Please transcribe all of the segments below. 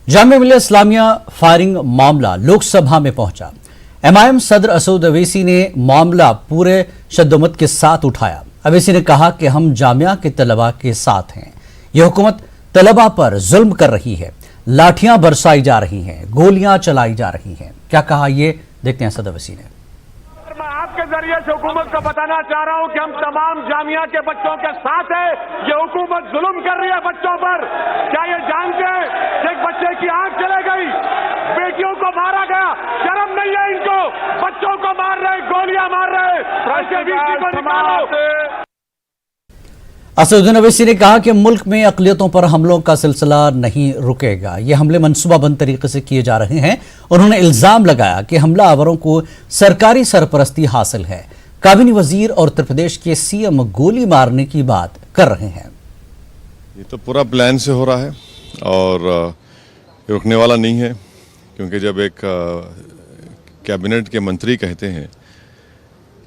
Jamia Millia Islamia firing मामला लोकसभा में पहुंचा। एमआईएम सदर असद अवैसी ने मामला पूरे शद्दोमत के साथ उठाया। अवैसी ने कहा कि हम जामिया के तलबा के साथ हैं। यह हुकूमत तलबा पर जुल्म कर रही है, लाठियां बरसाई जा रही हैं, गोलियां चलाई जा रही हैं। क्या कहा, ये देखते हैं असद अवैसी ने। मैं आपके जरिए से हुकूमत को बताना चाह रहा हूं कि हम तमाम जामिया के बच्चों के साथ हैं। ये हुकूमत जुल्म कर रही है बच्चों पर। क्या ये जानते हैं कि एक बच्चे की आंख चले गई, बेटियों को मारा गया, शर्म नहीं है इनको? बच्चों को मार रहे, गोलियां मार रहे। असदुद्दीन अवैसी ने कहा कि मुल्क में अक़लियतों पर हमलों का सिलसिला नहीं रुकेगा। ये हमले मनसूबाबंद तरीके से किए जा रहे हैं। उन्होंने इल्जाम लगाया कि हमलावरों को सरकारी सरपरस्ती हासिल है। काबीना वजीर और उत्तर प्रदेश के सीएम गोली मारने की बात कर रहे हैं। ये तो पूरा प्लान से हो रहा है और रुकने वाला नहीं है, क्योंकि जब एक कैबिनेट के मंत्री कहते हैं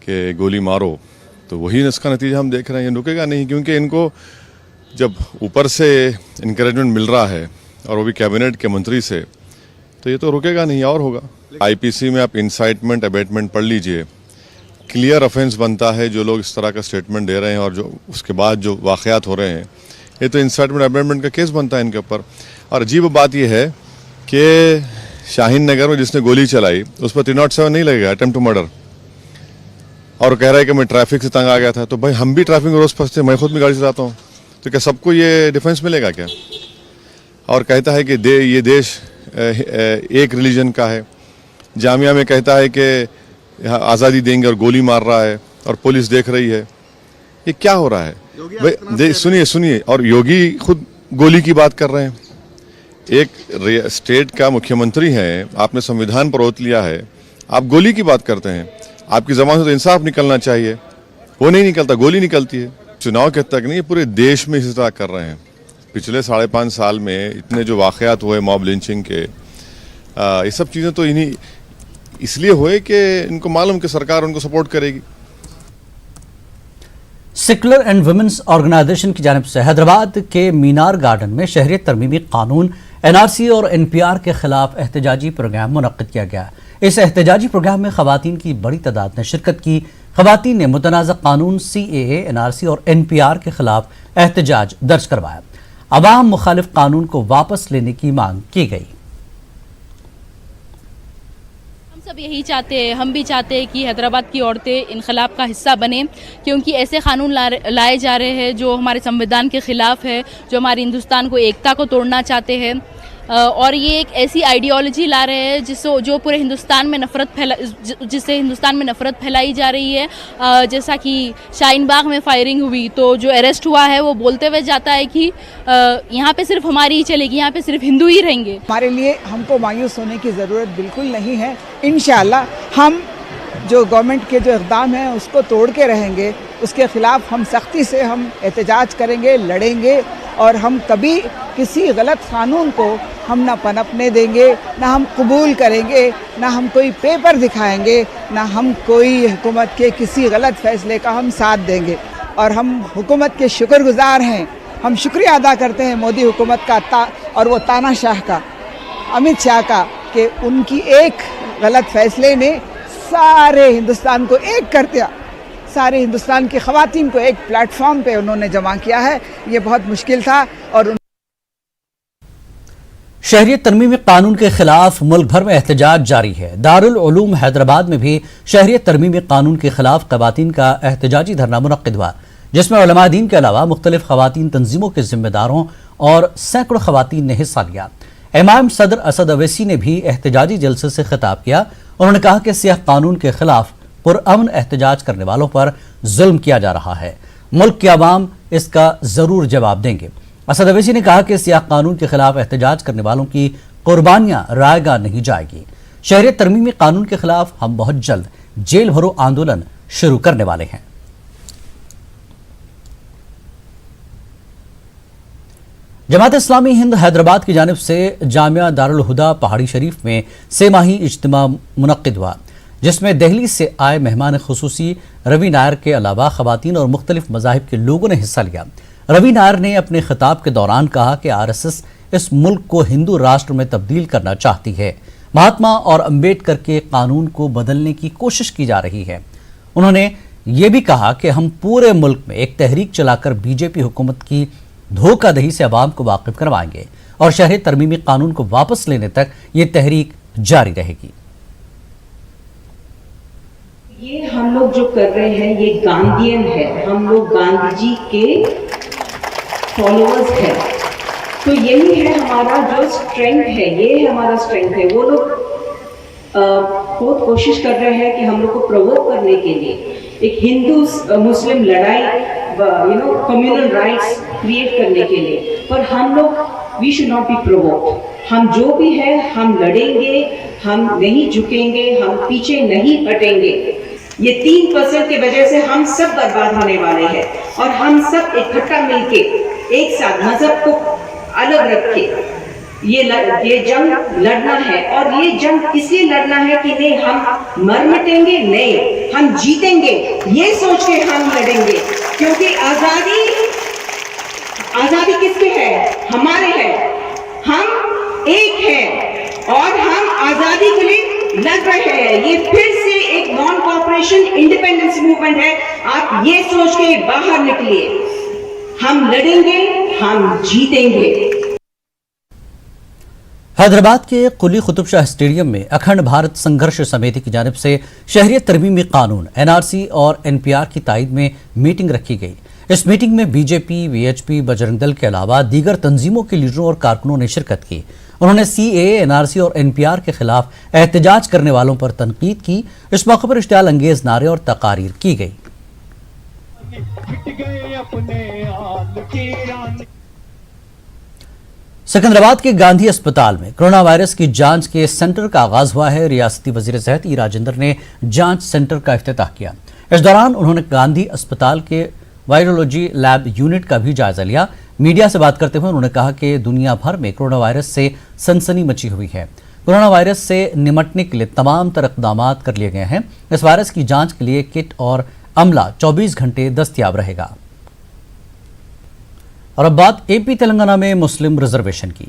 कि गोली मारो, तो वही इसका नतीजा हम देख रहे हैं। ये रुकेगा नहीं, क्योंकि इनको जब ऊपर से इनकरेजमेंट मिल रहा है और वो भी कैबिनेट के मंत्री से, तो ये तो रुकेगा नहीं और होगा। आईपीसी में आप इंसाइटमेंट अबेटमेंट पढ़ लीजिए, क्लियर ऑफेंस बनता है जो लोग इस तरह का स्टेटमेंट दे रहे हैं और जो उसके बाद जो वाक़यात हो रहे हैं, ये तो इंसाइटमेंट अबेटमेंट का केस बनता है इनके ऊपर। और अजीब बात यह है कि शाहीन नगर में जिसने गोली चलाई उस पर 307 नहीं लगेगा, अटेम्प्ट टू मर्डर, और कह रहा है कि मैं ट्रैफिक से तंग आ गया था। तो भाई हम भी ट्रैफिक में रोज़ फंसते, मैं खुद भी गाड़ी चलाता हूँ, तो क्या सबको ये डिफेंस मिलेगा क्या? और कहता है कि ये देश एक रिलीजन का है। जामिया में कहता है कि आज़ादी देंगे और गोली मार रहा है और पुलिस देख रही है। ये क्या हो रहा है भाई? सुनिए, और योगी खुद गोली की बात कर रहे हैं। एक स्टेट का मुख्यमंत्री है, आपने संविधान पर ओथ लिया है, आप गोली की बात करते हैं। आपकी ज़बान से तो इंसाफ निकलना चाहिए, वो नहीं निकलता, गोली निकलती है। चुनाव के तक नहीं, पूरे देश में इसी तरह कर रहे हैं। पिछले 5.5 साल में इतने जो वाक़यात हुए मॉब लिंचिंग के, ये सब चीज़ें तो इन्हीं इसलिए हुए कि इनको मालूम कि सरकार उनको सपोर्ट करेगी। सेक्युलर एंड वुमेन्स ऑर्गेनाइजेशन की जानिब से हैदराबाद के मीनार गार्डन में शहरियत तरमीमी कानून एनआरसी और एनपीआर के खिलाफ एहतजाजी प्रोग्राम मुनक्किद किया गया। इस एहतजाजी प्रोग्राम में खवातीन की बड़ी तादाद ने शिरकत की। खवातीन ने मुतनाज़ा कानून सीएए, एनआरसी और एनपीआर के खिलाफ एहतजाज दर्ज करवाया। अवाम मुखालिफ कानून को वापस लेने की मांग की गई। सब यही चाहते हैं, हम भी चाहते हैं कि हैदराबाद की औरतें इनकलाब का हिस्सा बने, क्योंकि ऐसे कानून लाए जा रहे हैं जो हमारे संविधान के ख़िलाफ़ है, जो हमारे हिंदुस्तान को एकता को तोड़ना चाहते हैं। और ये एक ऐसी आइडियोलॉजी ला रहे हैं जिससे पूरे हिंदुस्तान में जिससे हिंदुस्तान में नफ़रत फैलाई जा रही है। जैसा कि शाहीन बाग में फायरिंग हुई, तो जो अरेस्ट हुआ है वो बोलते हुए जाता है कि यहाँ पे सिर्फ हमारी ही चलेगी, यहाँ पे सिर्फ हिंदू ही रहेंगे। हमारे लिए हमको मायूस होने की ज़रूरत बिल्कुल नहीं है। इंशाअल्लाह हम जो गवर्नमेंट के जो इक़दाम हैं उसको तोड़ के रहेंगे, उसके ख़िलाफ़ हम सख्ती से हम एहतजाज करेंगे, लड़ेंगे, और हम कभी किसी गलत कानून को हम ना पनपने देंगे, ना हम कबूल करेंगे, ना हम कोई पेपर दिखाएंगे, ना हम कोई हुकूमत के किसी गलत फ़ैसले का हम साथ देंगे। और हम हुकूमत के शुक्रगुज़ार हैं, हम शुक्रिया अदा करते हैं मोदी हुकूमत का और वो तानाशाह का, अमित शाह का, कि उनकी एक गलत फ़ैसले ने सारे हिंदुस्तान को एक कर दिया। सारे हिंदुस्तान की ख़वातीन को एक प्लेटफॉर्म पे उन्होंने जमा किया है। ये बहुत मुश्किल था। और शहरियत तरमीमी कानून के खिलाफ मुल्क भर में एहतजाज जारी है। दारुल उलूम हैदराबाद में भी शहरियत तरमीमी कानून के खिलाफ ख़वातीन का एहतजाजी धरना मुनक्किद हुआ, जिसमें उलमा दीन के अलावा मुख्तलिफ ख़वातीन तंजीमों के जिम्मेदारों और सैकड़ों ख़वातीन ने हिस्सा लिया। इमाम सदर असद अवैसी ने भी एहतजाजी जलसे से खिताब किया। उन्होंने कहा कि सियाह कानून के खिलाफ पुरअमन एहतजाज करने वालों पर जुल्म किया जा रहा है। मुल्क के अवाम इसका जरूर जवाब देंगे। असद अवैसी ने कहा कि सियाह कानून के खिलाफ एहतजाज करने वालों की कुर्बानियां रायगा नहीं जाएगी। शहरियत तरमीमी कानून के खिलाफ हम बहुत जल्द जेल भरो आंदोलन शुरू करने वाले हैं। जमात इस्लामी हिंद हैदराबाद की जानिब से जामिया दारुल हुदा पहाड़ी शरीफ में सेमाही इज्तिमा मुनक्किद हुआ, जिसमें दिल्ली से आए मेहमान खुसूसी रवि नायर के अलावा खवातीन और मुख्तलिफ मज़ाहिब के लोगों ने हिस्सा लिया। रवि नायर ने अपने खिताब के दौरान कहा कि आरएसएस इस मुल्क को हिंदू राष्ट्र में तब्दील करना चाहती है। महात्मा और अंबेडकर के कानून को बदलने की कोशिश की जा रही है। उन्होंने ये भी कहा कि हम पूरे मुल्क में एक तहरीक चलाकर बीजेपी हुकूमत की धोखाधड़ी से अवाम को वाकिफ करवाएंगे और शहरियत तरमीमी कानून को वापस लेने तक ये तहरीक जारी रहेगी। ये हम लोग जो कर रहे हैं ये गांधीयन है, हम लोग गांधी जी के फॉलोअर्स हैं, तो यही है हमारा जो स्ट्रेंथ है, ये हमारा स्ट्रेंथ है। वो लोग बहुत कोशिश कर रहे हैं कि हम लोग को प्रोवोक करने के लिए एक हिंदू मुस्लिम लड़ाई, कम्युनल राइट्स क्रिएट करने के लिए, पर हम लोग we should not be provoked. हम जो भी है हम लड़ेंगे, हम नहीं झुकेंगे, हम पीछे नहीं हटेंगे। ये 3% की वजह से हम सब बर्बाद होने वाले हैं और हम सब इकट्ठा मिलके एक साथ मजहब को अलग रख के ये जंग लड़ना है। और ये जंग इसलिए लड़ना है कि नहीं हम मर मिटेंगे, नहीं हम जीतेंगे, ये सोच के हम लड़ेंगे। क्योंकि आजादी किसके है? हमारे है। हम एक है और हम आजादी के लिए लड़ रहे हैं। ये फिर से एक नॉन कॉपरेशन इंडिपेंडेंस मूवमेंट है। आप ये सोच के बाहर निकलिए, हम लड़ेंगे, हम जीतेंगे। हैदराबाद के कुली कुतुब शाह स्टेडियम में अखंड भारत संघर्ष समिति की जानिब से शहरियत तरमीमी कानून NRC और NPR की तायद में मीटिंग रखी गई। इस मीटिंग में बीजेपी, VHP, बजरंग दल के अलावा दीगर तंजीमों के लीडरों और कारकुनों ने शिरकत की। उन्होंने CAA, NRC और NPR के खिलाफ एहतजाज करने वालों पर तनकीद की। इस मौके पर इश्तियाल अंगेज नारे और तकारीर की गई। सिकंदराबाद के गांधी अस्पताल में कोरोना वायरस की जांच के सेंटर का आगाज हुआ है। रियासती वजीर सेहत ई राजेंद्र ने जांच सेंटर का इफ्तिताह किया। इस दौरान उन्होंने गांधी अस्पताल के वायरोलॉजी लैब यूनिट का भी जायजा लिया। मीडिया से बात करते हुए उन्होंने कहा कि दुनिया भर में कोरोना वायरस से सनसनी मची हुई है। कोरोना वायरस से निपटने के लिए तमाम तरह इक़दाम कर लिए गए हैं। इस वायरस की जांच के लिए किट और अमला 24 घंटे दस्तयाब रहेगा। और अब बात AP तेलंगाना में मुस्लिम रिजर्वेशन की।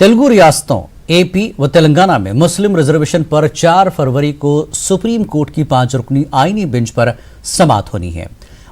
तेलुगु रियासतों AP व तेलंगाना में मुस्लिम रिजर्वेशन पर 4 फरवरी को सुप्रीम कोर्ट की 5 रुकनी आईनी बेंच पर समाअत होनी है।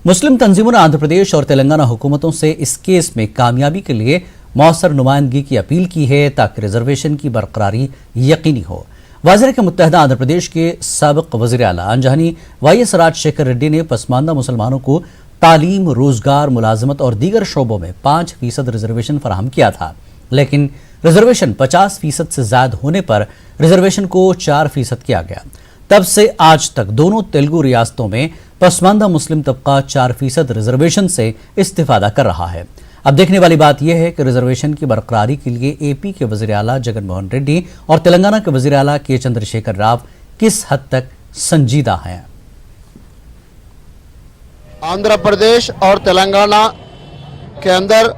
मुस्लिम तंजीमों ने आंध्र प्रदेश और तेलंगाना हुकूमतों से इस केस में कामयाबी के लिए मौसर नुमाइंदगी की अपील की है ताकि रिजर्वेशन की बरकरारी यकीनी हो। वज़ीर के मुत्तहदा आंध्र प्रदेश के साबिक़ वज़ीर आला अंजनी YS राजशेखर रेड्डी ने पसमानदा मुसलमानों को तालीम, रोजगार, मुलाजमत और दीगर शोबों में 5% रिजर्वेशन फराहम किया था, लेकिन रिजर्वेशन 50% से ज्यादा होने पर रिजर्वेशन को 4% किया गया। तब से आज तक दोनों तेलुगु रियासतों में पसमानदा मुस्लिम तबका 4% रिजर्वेशन से इस्तेफादा कर रहा है। अब देखने वाली बात यह है कि रिजर्वेशन की बरकरारी के लिए AP के वज़ीर आला जगन मोहन रेड्डी और तेलंगाना के वज़ीर आला के चंद्रशेखर राव किस हद तक संजीदा हैं। आंध्र प्रदेश और तेलंगाना के अंदर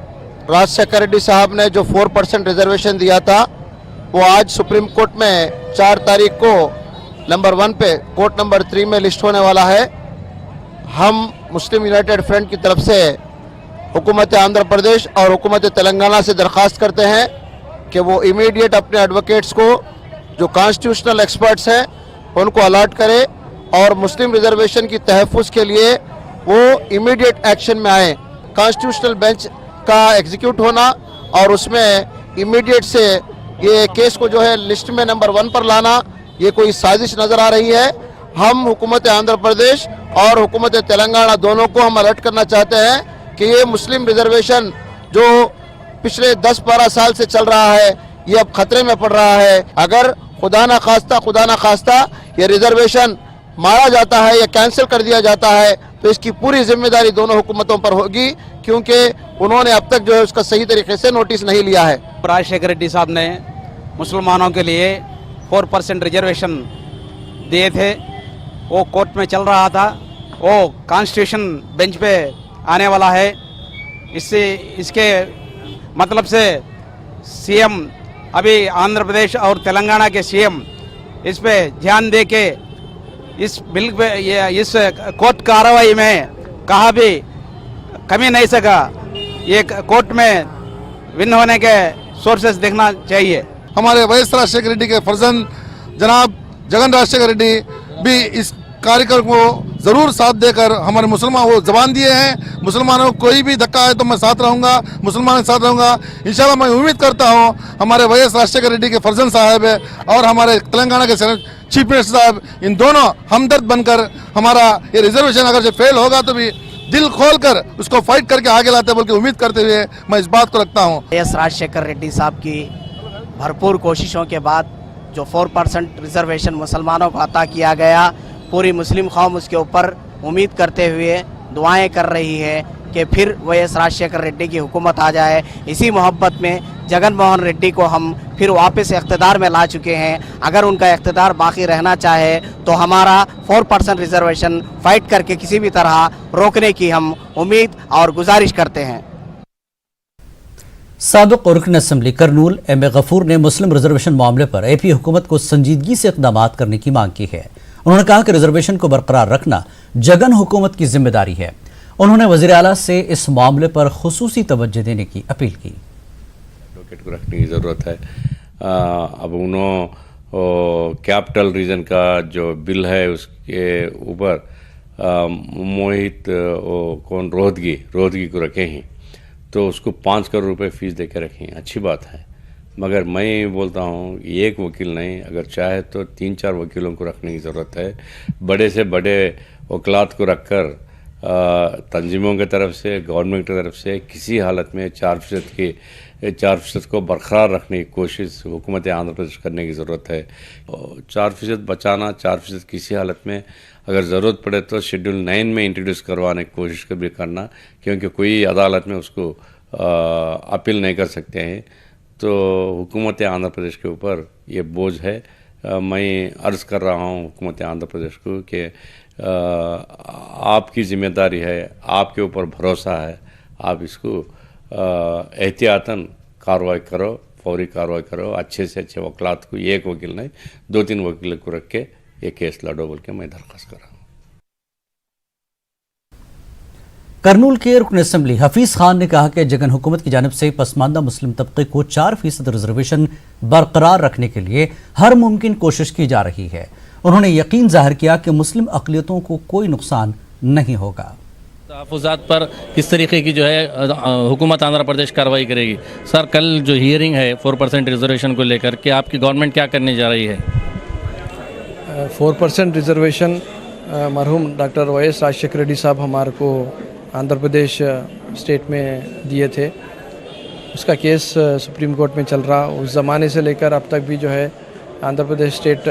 राजशेखर रेड्डी साहब ने जो 4% रिजर्वेशन दिया था वो आज सुप्रीम कोर्ट में 4 तारीख को नंबर 1 पे कोर्ट नंबर 3 में लिस्ट होने वाला है। हम मुस्लिम यूनाइटेड फ्रंट की तरफ से हुकूमत आंध्र प्रदेश और हुकूमत तेलंगाना से दरख्वास्त करते हैं कि वो इमीडिएट अपने एडवोकेट्स को जो कॉन्स्टिट्यूशनल एक्सपर्ट्स हैं उनको अलर्ट करे और मुस्लिम रिजर्वेशन की तहफ़्फ़ुज़ के लिए वो इमीडिएट एक्शन में आए। कॉन्स्टिट्यूशनल बेंच का एग्जीक्यूट होना और उसमें इमीडिएट से ये केस को जो है लिस्ट में नंबर 1 पर लाना, ये कोई साजिश नज़र आ रही है। हम हुकूमत आंध्र प्रदेश और हुकूमत तेलंगाना दोनों को हम अलर्ट करना चाहते हैं कि ये मुस्लिम रिजर्वेशन जो पिछले 10-12 साल से चल रहा है ये अब खतरे में पड़ रहा है। अगर खुदा ना खास्ता ये रिजर्वेशन मारा जाता है या कैंसिल कर दिया जाता है तो इसकी पूरी जिम्मेदारी दोनों हुकूमतों पर होगी, क्योंकि उन्होंने अब तक जो है उसका सही तरीके से नोटिस नहीं लिया है। राजशेखर रेड्डी साहब ने मुसलमानों के लिए 4% रिजर्वेशन दिए थे, वो कोर्ट में चल रहा था, वो कॉन्स्टिट्यूशन बेंच पे आने वाला है। इसके मतलब से CM अभी आंध्र प्रदेश और तेलंगाना के सीएम इस पे ध्यान दे के इस बिल पे इस कोर्ट कार्रवाई में कहा भी कमी नहीं सका, ये कोर्ट में विन होने के सोर्सेस देखना चाहिए। हमारे वैएस राजशेखर रेड्डी के फर्जंद जनाब जगन राजशेखर रेड्डी भी इस कार्यक्रम को जरूर साथ देकर हमारे मुसलमान वो जबान दिए हैं, मुसलमानों को कोई भी धक्का है तो मैं साथ रहूंगा, मुसलमानों के साथ रहूंगा। इंशाल्लाह मैं उम्मीद करता हूं हमारे वैएस राजशेखर रेड्डी के फर्जंद साहब है और हमारे तेलंगाना के चीफ मिनिस्टर साहब, इन दोनों हमदर्द बनकर हमारा ये रिजर्वेशन अगर जो फेल होगा तो भी दिल खोल कर उसको फाइट करके आगे लाते बल्कि उम्मीद करते हुए मैं इस बात को रखता हूँ। वैएस राजशेखर रेड्डी साहब की भरपूर कोशिशों के बाद जो 4% रिजर्वेशन मुसलमानों को अता किया गया, पूरी मुस्लिम कौम उसके ऊपर उम्मीद करते हुए दुआएं कर रही है कि फिर वैएस राजशेखर रेड्डी की हुकूमत आ जाए। इसी मोहब्बत में जगन मोहन रेड्डी को हम फिर वापस इख्तिदार में ला चुके हैं। अगर उनका इख्तिदार बाकी रहना चाहे तो हमारा 4% रिजर्वेशन फाइट करके किसी भी तरह रोकने की हम उम्मीद और गुजारिश करते हैं। साबिक रुकन assembly Kurnool M A Gafoor ने मुस्लिम रिजर्वेशन मामले पर एपी हुकूमत को संजीदगी से इक़दाम करने की मांग की है। उन्होंने कहा कि रिजर्वेशन को बरकरार रखना जगन हुकूमत की जिम्मेदारी है। उन्होंने वज़ीर आला से इस मामले पर खुसूसी तवज्जो देने की अपील की। एडवोकेट को रखने की ज़रूरत है। अब उन्होंने कैपिटल रीजन का जो बिल है उसके ऊपर मोहित कौन रोहतगी को रखे हैं तो उसको 5 करोड़ रुपए फीस दे के रखें, अच्छी बात है। मगर मैं बोलता हूँ एक वकील नहीं, अगर चाहे तो 3-4 वकीलों को रखने की ज़रूरत है। बड़े से बड़े वकलात को रखकर तंजीमों की तरफ से, गवर्नमेंट की तरफ से किसी हालत में 4% को बरकरार रखने की कोशिश हुकूमत आंध्र प्रदेश करने की ज़रूरत है। 4% बचाना, 4% किसी हालत में अगर ज़रूरत पड़े तो शेड्यूल 9 में इंट्रोड्यूस करवाने की कोशिश भी करना, क्योंकि कोई अदालत में उसको अपील नहीं कर सकते हैं। तो हुकूमत आंध्र प्रदेश के ऊपर ये बोझ है। मैं अर्ज़ कर रहा हूँ हुकूमत आंध्र प्रदेश को कि आपकी ज़िम्मेदारी है, आपके ऊपर भरोसा है, आप इसको एहतियातन कार्रवाई करो, फौरी कार्रवाई करो। अच्छे से अच्छे वकलात को, एक वकील नहीं 2-3 वकील को रख के ये केस लड़ो बोल के मैं दरख्वास्त कर रहा हूँ। करनूल के रुकन असम्बली हफीज खान ने कहा कि जगन हुकूमत की जानिब से पसमानदा मुस्लिम तबके को 4% रिजर्वेशन बरकरार रखने के लिए हर मुमकिन कोशिश की जा रही है। उन्होंने यकीन जाहिर किया कि मुस्लिम अक़लियतों को कोई नुकसान नहीं होगा। तहफ़्फ़ुज़ात पर किस तरीके की जो है हुकूमत आंध्र प्रदेश कार्रवाई करेगी? सर, कल जो हियरिंग है 4% रिजर्वेशन को लेकर के आपकी गवर्नमेंट क्या करने जा रही है? 4% रिजर्वेशन मरहूम डॉक्टर वैएस राजशेखर रेड्डी साहब हमारे को आंध्र प्रदेश स्टेट में दिए थे। उसका केस सुप्रीम कोर्ट में चल रहा। उस ज़माने से लेकर अब तक भी जो है आंध्र प्रदेश स्टेट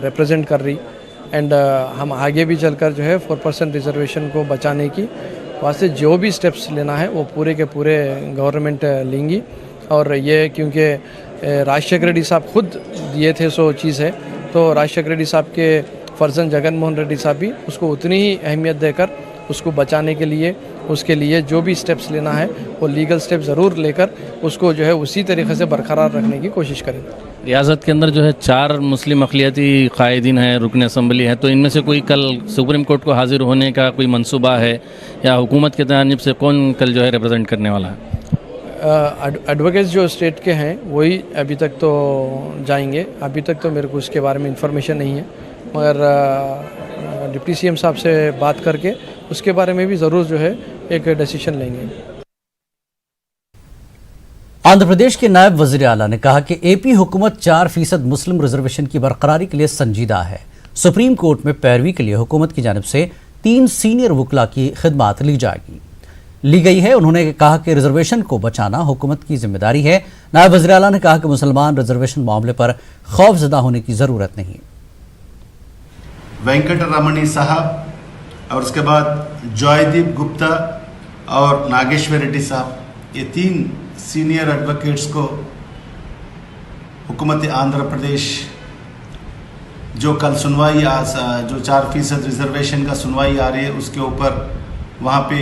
रिप्रेजेंट कर रही एंड हम आगे भी चलकर जो है 4% रिजर्वेशन को बचाने की वास्ते जो भी स्टेप्स लेना है वो पूरे के पूरे गवर्नमेंट लेंगी। और ये क्योंकि राजशेखर रेड्डी साहब खुद दिए थे सो चीज़ है, तो राजशेखर रेड्डी साहब के फर्जंद जगन मोहन रेड्डी साहब भी उसको उतनी ही अहमियत देकर उसको बचाने के लिए, उसके लिए जो भी स्टेप्स लेना है वो लीगल स्टेप ज़रूर लेकर उसको जो है उसी तरीके से बरकरार रखने की कोशिश करेंगे। रियासत के अंदर जो है 4 मुस्लिम अक़लियती कायदीन हैं, रुकन असम्बली है, तो इनमें से कोई कल सुप्रीम कोर्ट को हाजिर होने का कोई मंसूबा है या हुकूमत की जानिब से कौन कल जो है रिप्रेजेंट करने वाला है? एडवोकेट्स जो स्टेट के हैं वही अभी तक तो जाएंगे। अभी तक तो मेरे को उसके बारे में इंफॉर्मेशन नहीं है, मगर डिप्टी सीएम साहब से बात करके उसके बारे में भी ज़रूर जो है एक डिसीजन लेंगे। आंध्र प्रदेश के नायब वज़ीर आला ने कहा कि एपी हुकूमत 4% मुस्लिम रिजर्वेशन की बरकरारी के लिए संजीदा है। सुप्रीम कोर्ट में पैरवी के लिए हुकूमत की जानिब से 3 सीनियर वकला की खिदमात ली गई है। उन्होंने कहा कि रिजर्वेशन को बचाना हुकूमत की जिम्मेदारी है। नायब वज़ीर आला ने कहा कि मुसलमान रिजर्वेशन मामले पर खौफजदा होने की ज़रूरत नहीं। वेंकट रमणी साहब और उसके बाद जॉयदीप गुप्ता और नागेश्वर रेड्डी साहब, ये 3 सीनियर एडवोकेट्स को हुकूमत आंध्र प्रदेश जो कल सुनवाई जो 4% रिजर्वेशन का सुनवाई आ रही है उसके ऊपर वहाँ पे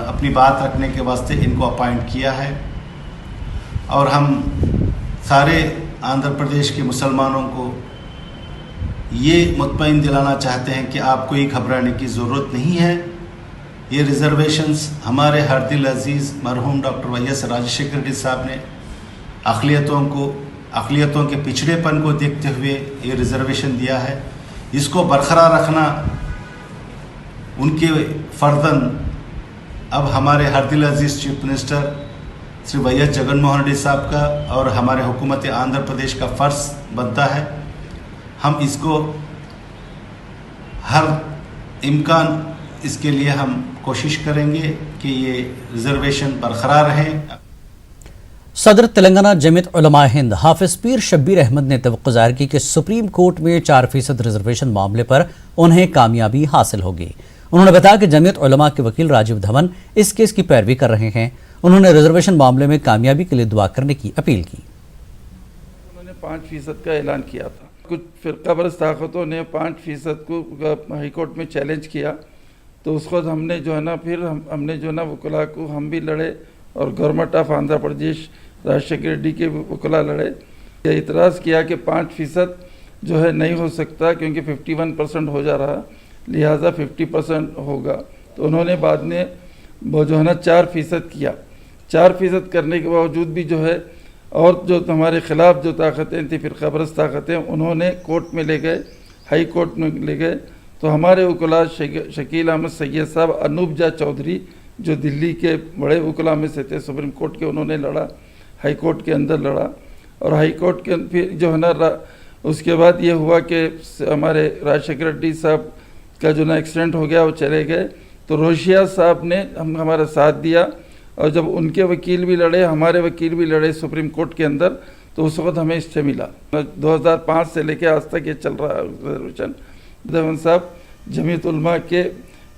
अपनी बात रखने के वास्ते इनको अपॉइंट किया है। और हम सारे आंध्र प्रदेश के मुसलमानों को ये मुतमईन दिलाना चाहते हैं कि आपको ही घबराने की ज़रूरत नहीं है। ये रिजर्वेशंस हमारे हर दिल अजीज़ मरहूम डॉक्टर वाईएस राजशेखर रेड्डी साहब ने अक़लियतों के पिछड़ेपन को देखते हुए ये रिजर्वेशन दिया है। इसको बरकरार रखना उनके फ़र्ज़न अब हमारे हर दिल अजीज़ chief minister Shri YS Jaganmohan Reddy साहब का और हमारे हुकूमत आंध्र प्रदेश का फ़र्ज़ बनता है। हम इसको हर इम्कान इसके लिए हम कोशिश करेंगे कि ये रिजर्वेशन बरकरार रहे। सदर तेलंगाना जमीयत उलमा हिंद हाफिज पीर शब्बीर अहमद ने तवक्को ज़ाहिर की कि सुप्रीम कोर्ट में 4% रिजर्वेशन मामले पर उन्हें कामयाबी हासिल होगी। उन्होंने बताया कि जमीयत उलमा के वकील राजीव धवन इस केस की पैरवी कर रहे हैं। उन्होंने रिजर्वेशन मामले में कामयाबी के लिए दुआ करने की अपील की। उन्होंने 5% का ऐलान किया था। कुछ फ़िरक़ापरस्त ताकतों ने 5% को हाईकोर्ट में चैलेंज किया, तो उसको हमने जो है ना फिर हमने जो है ना वकला को हम भी लड़े और गवर्नमेंट ऑफ आंध्र प्रदेश राजशेखर रेड्डी के वकला लड़े। ये इतराज़ किया कि 5% जो है नहीं हो सकता क्योंकि 51% हो जा रहा, लिहाजा 50% होगा। तो उन्होंने बाद में वो जो है ना 4% किया। 4% करने के बावजूद भी जो है और जो हमारे ख़िलाफ़ जो ताकतें थी फ़िरक़ापरस्त ताकतें, उन्होंने कोर्ट में ले गए, हाई कोर्ट में ले गए। तो हमारे वकला शकील अहमद सैयद साहब, अनूपजा चौधरी जो दिल्ली के बड़े वकला में से थे सुप्रीम कोर्ट के, उन्होंने लड़ा, हाई कोर्ट के अंदर लड़ा और हाई कोर्ट के फिर जो है ना उसके बाद ये हुआ कि हमारे राजशेखर रेड्डी साहब का जो ना एक्सीडेंट हो गया, वो चले गए। तो रोशिया साहब ने हमारा साथ दिया और जब उनके वकील भी लड़े, हमारे वकील भी लड़े सुप्रीम कोर्ट के अंदर, तो उस वक्त हमें स्टे मिला। 2005 से लेकर आज तक ये चल रहा है रिजर्वेशन। धवन साहब जमीयत उलमा के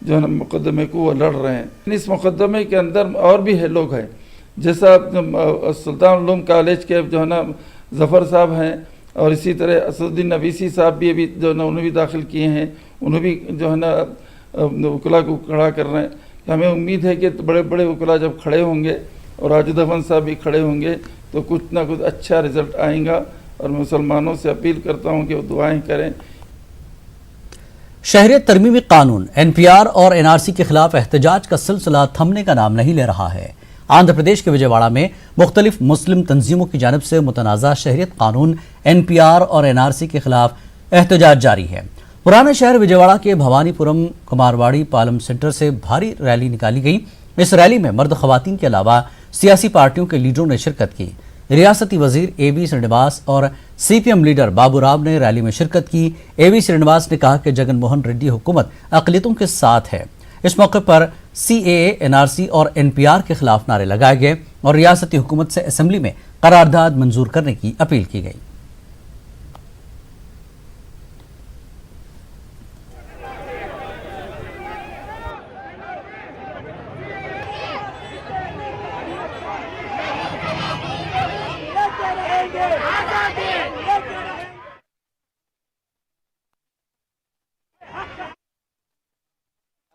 जो है ना मुकदमे को वो लड़ रहे हैं। इस मुकदमे के अंदर और भी है लोग हैं, जैसा सुल्तान उलूम कॉलेज के जो है ना ज़फ़र साहब हैं और इसी तरह असदुद्दीन नवीसी साहब भी अभी जो है ना उन्होंने भी दाखिल किए हैं, उन्हें भी जो है ना वकला को खड़ा कर रहे हैं। हमें उम्मीद है कि बड़े बड़े वकला जब खड़े होंगे और राजीव धवन साहब भी खड़े होंगे तो कुछ ना कुछ अच्छा रिजल्ट आएगा। और मुसलमानों से अपील करता हूँ कि वो दुआएं करें। शहरियत तरमीमी कानून NPR और NRC के खिलाफ एहतजाज का सिलसिला थमने का नाम नहीं ले रहा है। आंध्र प्रदेश के विजयवाड़ा में मुख्तलिफ मुस्लिम तंजीमों की जानिब से मुतनाज़ा शहरियत कानून NPR और NRC के खिलाफ एहतजाज जारी है। पुराने शहर विजयवाड़ा के भवानीपुरम कुमारवाड़ी पालम सेंटर से भारी रैली निकाली गई। इस रैली में मर्द खवातीन के अलावा सियासी पार्टियों के लीडरों ने शिरकत की। रियासती वजीर AB श्रीनिवास और CPM लीडर बाबू राव ने रैली में शिरकत की। AB श्रीनिवास ने कहा कि जगनमोहन रेड्डी हुकूमत अक़लियतों के साथ है। इस मौके पर CAA, NRC और NPR के खिलाफ नारे लगाए गए और रियासती हुकूमत से असेंबली में करारदाद मंजूर करने की अपील की गई।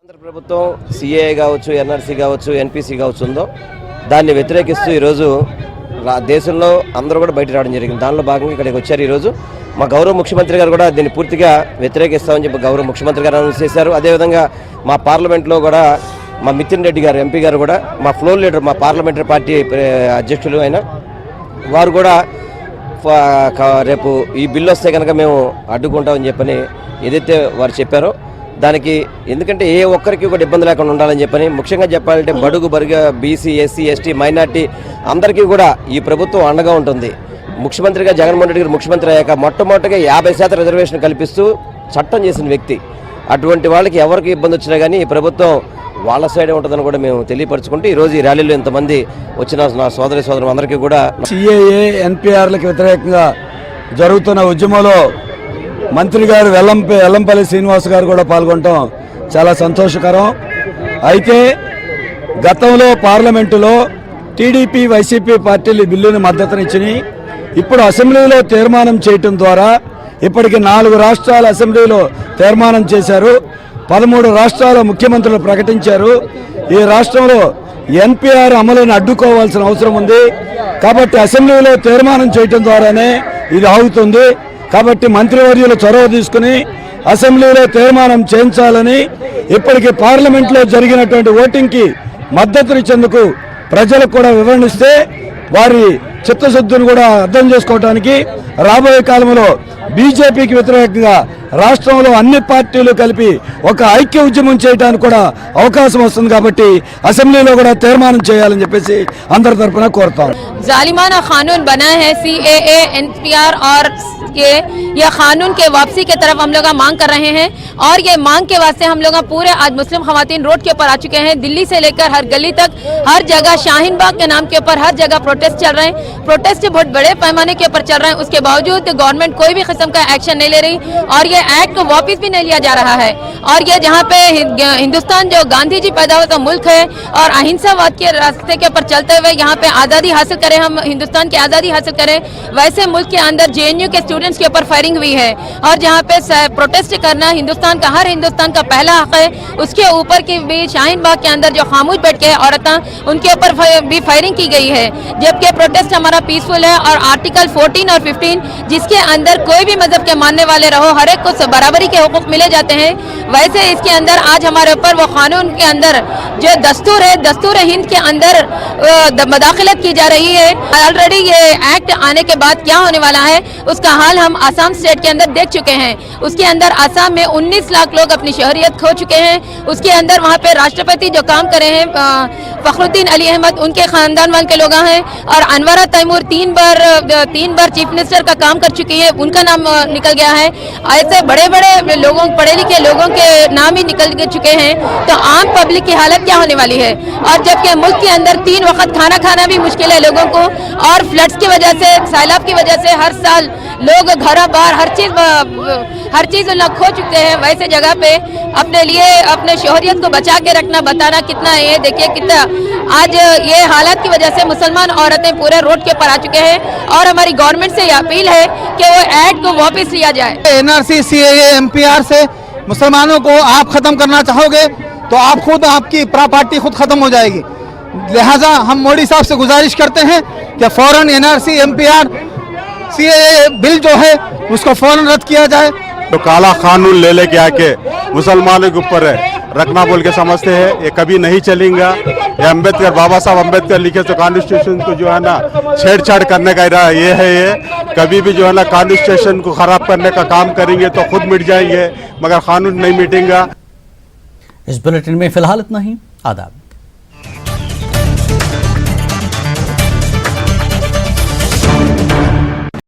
ఆంధ్ర ప్రభుత్వం CAA కావచ్చు, NRC కావచ్చు, NPC కావచ్చు ఉందో దాన్ని వ్యతిరేకిస్తూ ఈరోజు దేశంలో అందరూ కూడా బయట రావడం జరిగింది. దానిలో భాగంగా ఇక్కడికి వచ్చారు. ఈరోజు మా గౌరవ ముఖ్యమంత్రి గారు కూడా దీన్ని పూర్తిగా వ్యతిరేకిస్తామని చెప్పి గౌరవ ముఖ్యమంత్రి గారు అనౌన్స్ చేశారు. అదేవిధంగా మా పార్లమెంట్లో కూడా మా మితిన్ రెడ్డి గారు MP గారు కూడా మా ఫ్లోర్ లీడర్ మా పార్లమెంటరీ పార్టీ అధ్యక్షులు అయిన వారు కూడా రేపు ఈ బిల్లు వస్తే కనుక మేము అడ్డుకుంటామని చెప్పని ఏదైతే వారు చెప్పారో దానికి, ఎందుకంటే ఏ ఒక్కరికి కూడా ఇబ్బంది లేకుండా ఉండాలని చెప్పని, ముఖ్యంగా చెప్పాలంటే బడుగు బరుగు BC, SC, ST, మైనార్టీ అందరికీ కూడా ఈ ప్రభుత్వం అండగా ఉంటుంది. ముఖ్యమంత్రిగా జగన్మోహన్ రెడ్డి గారు ముఖ్యమంత్రి అయ్యాక మొట్టమొదటిగా 50% రిజర్వేషన్ కల్పిస్తూ చట్టం చేసిన వ్యక్తి. అటువంటి వాళ్ళకి ఎవరికి ఇబ్బంది వచ్చినా కానీ ఈ ప్రభుత్వం వాళ్ళ సైడే ఉంటుందని కూడా మేము తెలియపరచుకుంటూ ఈరోజు ఈ ర్యాలీలో ఇంతమంది వచ్చిన నా సోదరులు అందరికీ కూడా CAA, NPRలకు వ్యతిరేకంగా జరుగుతున్న ఉద్యమంలో మంత్రి గారు వెల్లంపల్లి శ్రీనివాస్ గారు కూడా పాల్గొనడం చాలా సంతోషకరం. అయితే గతంలో పార్లమెంటులో TDP, YCP పార్టీలు బిల్లుని మద్దతునిచ్చినాయి. ఇప్పుడు అసెంబ్లీలో తీర్మానం చేయటం ద్వారా ఇప్పటికి 4 రాష్ట్రాల అసెంబ్లీలో తీర్మానం చేశారు. 13 రాష్ట్రాల ముఖ్యమంత్రులు ప్రకటించారు. ఈ రాష్ట్రంలో NPR అమలును అడ్డుకోవాల్సిన అవసరం ఉంది. కాబట్టి అసెంబ్లీలో తీర్మానం చేయడం ద్వారానే ఇది ఆగుతుంది. కాబట్టి మంత్రివర్యులు చొరవ తీసుకుని అసెంబ్లీలో తీర్మానం చేయించాలని, ఇప్పటికీ పార్లమెంట్లో జరిగినటువంటి ఓటింగ్కి మద్దతునిచ్చేందుకు ప్రజలకు కూడా వివరణిస్తే వారి చిత్తశుద్ధిని కూడా అర్థం చేసుకోవడానికి రాబోయే కాలంలో బీజేపీకి వ్యతిరేకంగా రాష్ట్రంలో అన్ని పార్టీలు కలిపి ఒక ఐక్య ఉద్యమం చేయడానికి కూడా అవకాశం వస్తుంది. కాబట్టి అసెంబ్లీలో కూడా తీర్మానం చేయాలని చెప్పేసి అందరి తరఫున కోరుతాం. जालिमाना कानून बना है CAA, NPR और ये कानून के वापसी की तरफ हम लोग मांग कर रहे हैं और ये मांग के वास्ते हम लोग पूरे आज मुस्लिम खवातीन रोड के ऊपर आ चुके हैं। दिल्ली से लेकर हर गली तक हर जगह शाहीन बाग के नाम के ऊपर हर जगह प्रोटेस्ट चल रहे हैं। प्रोटेस्ट बहुत बड़े पैमाने के ऊपर चल रहे हैं, उसके बावजूद गवर्नमेंट कोई भी किस्म का एक्शन नहीं ले रही और ये एक्ट को वापस भी नहीं लिया जा रहा है। और ये जहाँ पे हिंदुस्तान जो गांधी जी पैदा हुआ का मुल्क है और अहिंसावाद के रास्ते के ऊपर चलते हुए यहाँ पे आज़ादी हासिल करें, हम हिंदुस्तान की आज़ादी हासिल करें, वैसे मुल्क के अंदर JNU के स्टूडेंट्स के ऊपर फायरिंग हुई है। और जहाँ पे प्रोटेस्ट करना हिंदुस्तान का हर हिंदुस्तान का पहला हक है, उसके ऊपर की भी शाहीन बाग के अंदर जो खामोश बैठ के औरतें उनके ऊपर भी फायरिंग की गई है। जबकि प्रोटेस्ट हमारा पीसफुल है और आर्टिकल 14 और 15 जिसके अंदर कोई भी मजहब के मानने वाले रहो हर एक को बराबरी के हुकूक मिले जाते हैं, वैसे इसके अंदर आज हमारे ऊपर वो कानून के अंदर जो दस्तूर है, दस्तूर हिंद के अंदर मदाखलत की जा रही है। ऑलरेडी ये एक्ट आने के बाद क्या होने वाला है उसका हाल हम आसाम स्टेट के अंदर देख चुके हैं। उसके अंदर आसाम में 19 लाख लोग अपनी शहरियत खो चुके हैं। उसके अंदर वहाँ पे राष्ट्रपति जो काम करे हैं फखरुद्दीन अली अहमद उनके खानदान वाले के लोग हैं और अनवरा तैमूर 3 बार चीफ मिनिस्टर का काम कर चुकी है, उनका नाम निकल गया है। ऐसे बड़े बड़े लोगों, पढ़े लिखे लोगों के नाम ही निकल चुके हैं, तो आम पब्लिक की हालत क्या होने वाली है। और जबकि मुल्क के अंदर 3 वक्त खाना खाना भी मुश्किल है लोगों को और फ्लड्स की वजह से, सैलाब की वजह से हर साल लोग घर बार हर चीज लोग खो चुके हैं। वैसे जगह पे अपने लिए अपने शोहरियत को बचा के रखना बताना कितना, ये देखिए कितना आज ये हालात की वजह से मुसलमान औरतें पूरे रोड के ऊपर आ चुके हैं और हमारी गवर्नमेंट से ये अपील है कि वो एक्ट को वापस लिया जाए। NRC, CAA, NPR से मुसलमानों को आप खत्म करना चाहोगे तो आप खुद, आपकी प्रॉपर्टी खुद खत्म हो जाएगी। लिहाजा हम मोदी साहब से गुजारिश करते हैं कि फौरन NRC, NPR, CAA बिल जो है उसको फौरन रद्द किया जाए। तो काला कानून ले लेके आके मुसलमानों के ऊपर रखना बोल के समझते हैं, ये कभी नहीं चलेगा। ये अम्बेडकर, बाबा साहब अम्बेडकर लिखे तो कॉन्स्टिट्यूशन को जो है ना छेड़छाड़ करने का इरादा ये है। ये कभी भी जो है ना कॉन्स्टिट्यूशन को खराब करने का काम करेंगे तो खुद मिट जाएंगे, मगर कानून नहीं मिटेगा। इस बुलेटिन में फिलहाल इतना ही। आदाब।